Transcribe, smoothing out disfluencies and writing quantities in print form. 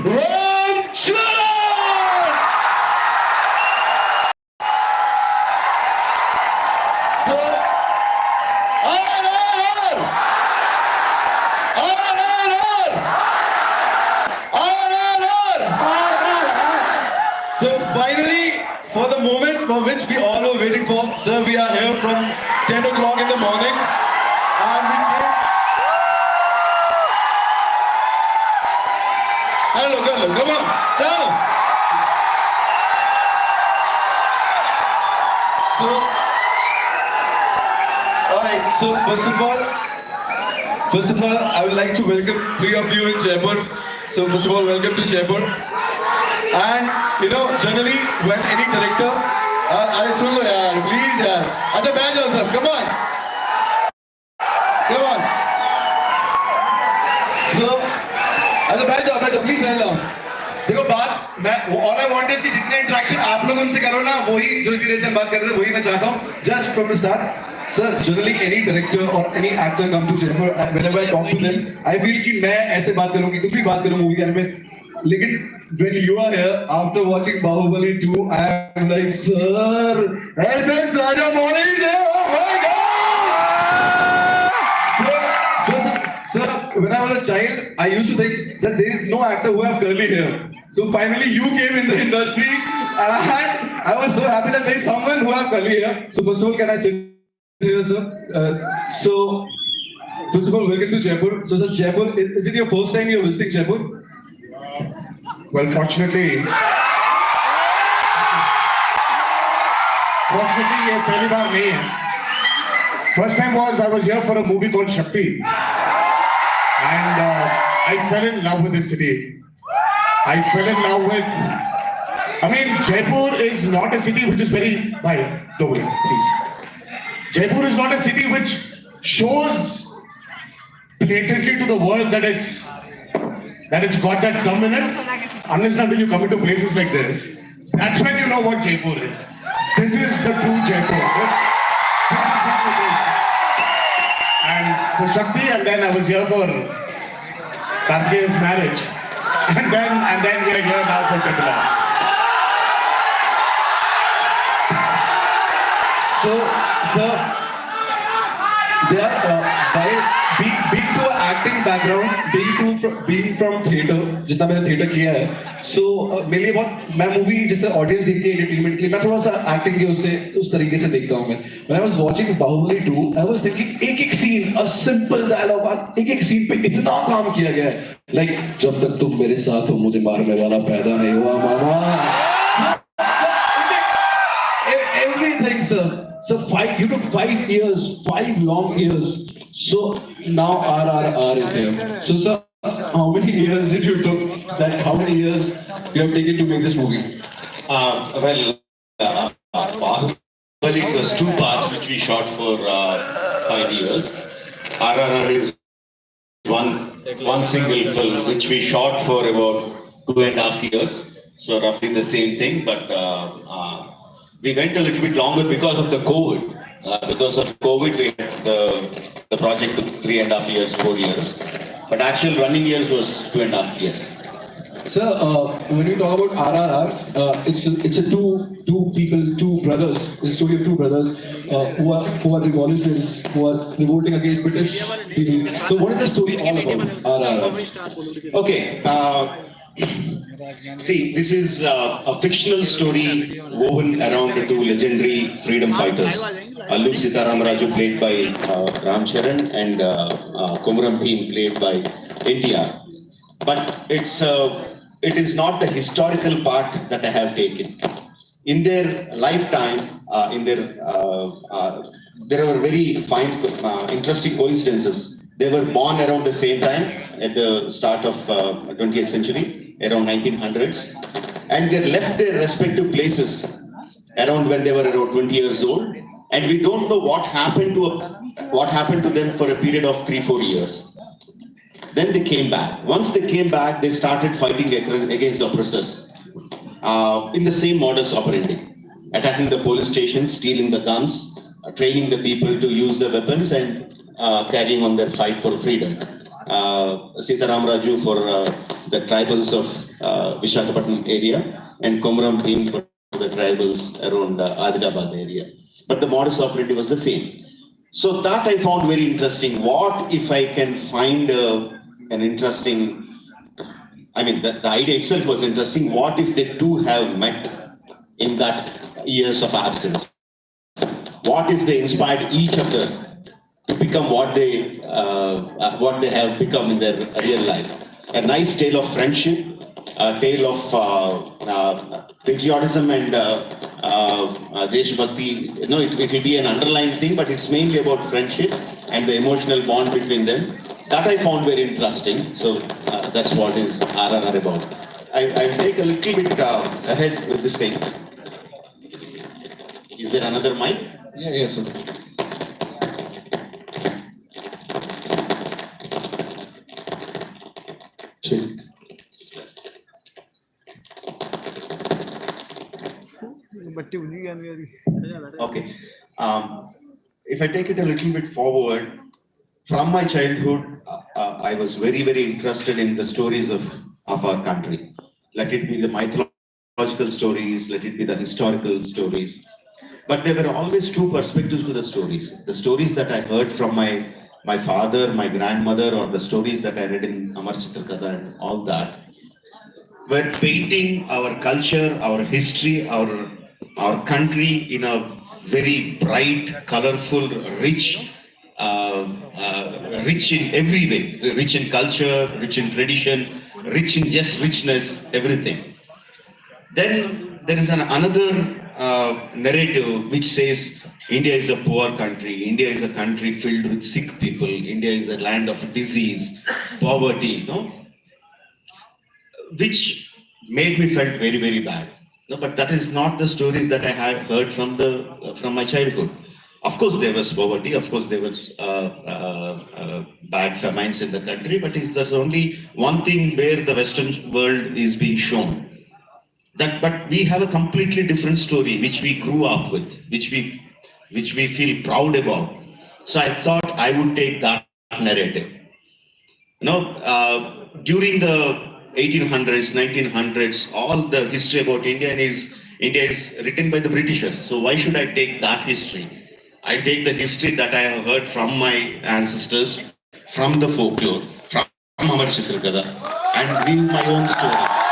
So finally, for the moment for which we all were waiting for, sir, we are here from 10 o'clock in the morning. And we came... Hello, come on, down. So, alright, so first of all, I would like to welcome three of you in Jaipur. So first of all, welcome to Jaipur. And you know, generally when any director, please, at the badge also, come on. So, at the badge, please stand down. देखो बात मैं all I want is कि जितने interaction आप लोग उनसे करो ना वही जो धीरे से बात कर रहे थे वही मैं चाहता हूँ just from the start. Sir, generally any director or any actor come to Jaipur, whenever I talk to them, I feel कि मैं ऐसे बात करूँगी कुछ भी बात करूँ मूवी के बारे में. लेकिन when you are here after watching Bahubali 2, I am like, sir, and then rajamoli is there. Oh my God! Sir, when I was a child, I used to think that there is no actor who have curly hair. So finally, you came in the industry, and I was so happy that there is someone who have curly hair. So first of all, can I sit here, sir? So first of all, welcome to Jaipur. So sir, Jaipur, is it your first time you are visiting Jaipur? Well, fortunately, ये पहली बार नहीं है. First time was I was here for a movie called Shakti, and I fell in love with this city. I fell in love with. I mean, Jaipur is not a city which is very. Please. Jaipur is not a city which shows blatantly to the world that it's got that thumb in it. Unless until you come into places like this, that's when you know what Jaipur is. This is the true Jaipur. And for Shakti, and then I was here for Kartikeya's marriage, and then we are here now for Chennal. So, sir, there being to an acting background, being from theatre, जितना मैंने theatre किया है, so मेरे लिए बहुत मैं movie जिस तरह ऑडियंस देखती है एंटरटेनमेंट के लिए मैं थोड़ा सा एक्टिंग के उस तरीके से देखता हूँ मैं. When I was watching Bahubali 2, I was thinking एक सीन, a simple dialogue, एक सीन पे इतना काम किया गया है, like जब तक तुम मेरे साथ हो मुझे मारने वाला पैदा नहीं हुआ मामा. Everything, sir. So you took 5 years, 5 long years. So now RRR is here. So sir, how many years did you took? How many years you have taken to make this movie? Bahubali was 2 parts which we shot for 5 years. RRR is one single film which we shot for about 2.5 years. So roughly the same thing, but we went a little bit longer because of the COVID. Because of COVID, the project took 3.5 years, 4 years. But actual running years was 2.5 years. Sir, when you talk about RRR, it's a two brothers. It's a story of 2 brothers who are revolutionists, who are revolting against British people. So what is the story all about RRR? Okay. See, this is a fictional story woven around the 2 legendary freedom fighters. Allu Sitaramraju played by Ram Charan and Komaram Bhim played by NTR. But it is not the historical part that I have taken. In their lifetime, there were very fine, interesting coincidences. They were born around the same time at the start of 20th century. Around 1900s, and they left their respective places around when they were around 20 years old, and we don't know what happened to them for a period of 3-4 years. Then they came back. Once they came back, they started fighting against the oppressors in the same modus operandi, attacking the police stations, stealing the guns, training the people to use the weapons, and carrying on their fight for freedom. Sitaram Raju for the tribals of Vishakhapatnam area, and Komaram team for the tribals around Adilabad area. But the modus operandi was the same. So that I found very interesting. What if I can find an interesting, I mean, the idea itself was interesting. What if they two have met in that years of absence? What if they inspired each other to become what they have become in their real life? A nice tale of friendship, a tale of patriotism and Deshbhakti. You know, it will be an underlying thing, but it's mainly about friendship and the emotional bond between them. That I found very interesting. So that's what is RRR about. I'll take a little bit ahead with this thing. Is there another mic? Yeah, yes, sir. Check. Okay. If I take it a little bit forward, from my childhood, I was very, very interested in the stories of our country. Let it be the mythological stories, let it be the historical stories. But there were always two perspectives to the stories. The stories that I heard from my father, my grandmother, or the stories that I read in Amar Chitrakat and all that, were painting our culture, our history, our country in a very bright, colorful, rich, rich in every way, rich in culture, rich in tradition, rich in just richness, everything. Then there is another narrative which says India is a poor country, India is a country filled with sick people, India is a land of disease, poverty, you know, which made me felt very, very bad. No, but that is not the stories that I had heard from my childhood. Of course, there was poverty. Of course, there was bad famines in the country. But there's only one thing where the Western world is being shown. But we have a completely different story, which we grew up with, which we feel proud about. So I thought I would take that narrative. You know, during the 1800s, 1900s, all the history about India is written by the Britishers. So why should I take that history? I take the history that I have heard from my ancestors, from the folklore, from Amar Chitrakat, and weave my own story.